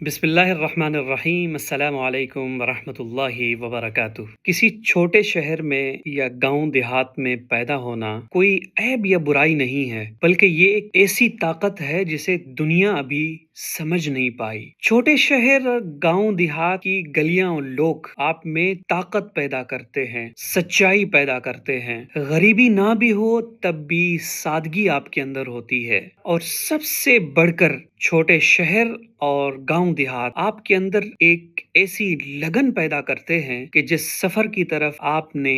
बिस्मिल्लाहिर्रहमानिर्रहीम अस्सलाम वालेकुम वरहमतुल्लाहि वबरकातुह। किसी छोटे शहर में या गांव देहात में पैदा होना कोई ऐब या बुराई नहीं है, बल्कि ये एक ऐसी ताकत है जिसे दुनिया अभी समझ नहीं पाई। छोटे शहर, गांव देहात की गलियां और लोग आप में ताकत पैदा करते हैं, सच्चाई पैदा करते हैं। गरीबी ना भी हो तब भी सादगी आपके अंदर होती है। और सबसे बढ़कर छोटे शहर और गांव देहात आपके अंदर एक ऐसी लगन पैदा करते हैं कि जिस सफर की तरफ आपने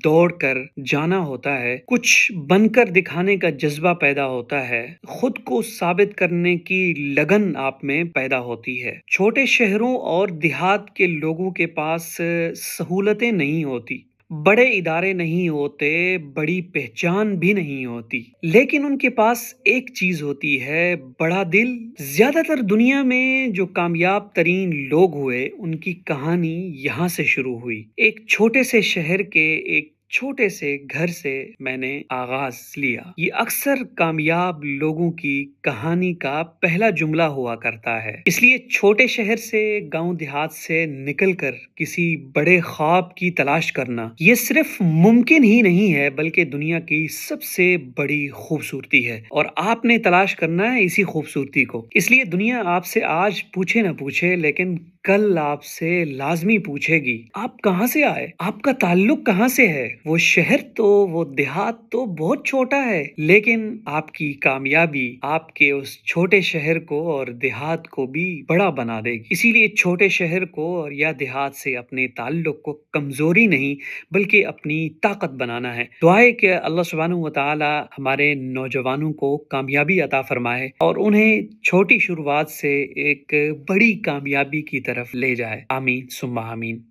दौड़कर जाना होता है, कुछ बनकर दिखाने का जज्बा पैदा होता है, खुद को साबित करने की लगन आप में पैदा होती है। छोटे शहरों और देहात के लोगों के पास सहूलतें नहीं होती, बड़े इदारे नहीं होते, बड़ी पहचान भी नहीं होती, लेकिन उनके पास एक चीज होती है, बड़ा दिल। ज्यादातर दुनिया में जो कामयाब तरीन लोग हुए, उनकी कहानी यहाँ से शुरू हुई। एक छोटे से शहर के एक छोटे से घर से मैंने आगाज लिया। ये अक्सर कामयाब लोगों की कहानी का पहला जुमला हुआ करता है। इसलिए छोटे शहर से, गांव देहात से निकलकर किसी बड़े ख्वाब की तलाश करना ये सिर्फ मुमकिन ही नहीं है, बल्कि दुनिया की सबसे बड़ी खूबसूरती है। और आपने तलाश करना है इसी खूबसूरती को। इसलिए दुनिया आपसे आज पूछे ना पूछे, लेकिन कल आपसे लाजमी पूछेगी, आप कहाँ से आए, आपका ताल्लुक कहाँ से है। वो शहर तो, वो देहात तो बहुत छोटा है, लेकिन आपकी कामयाबी आपके उस छोटे शहर को और देहात को भी बड़ा बना देगी। इसीलिए छोटे शहर को और या देहात से अपने ताल्लुक को कमजोरी नहीं, बल्कि अपनी ताकत बनाना है। दुआ है कि अल्लाह सुब्हानहू व तआला हमारे नौजवानों को कामयाबी अता फरमाए और उन्हें छोटी शुरुआत से एक बड़ी कामयाबी की तरफ ले जाए। आमीन सुम्मा आमीन।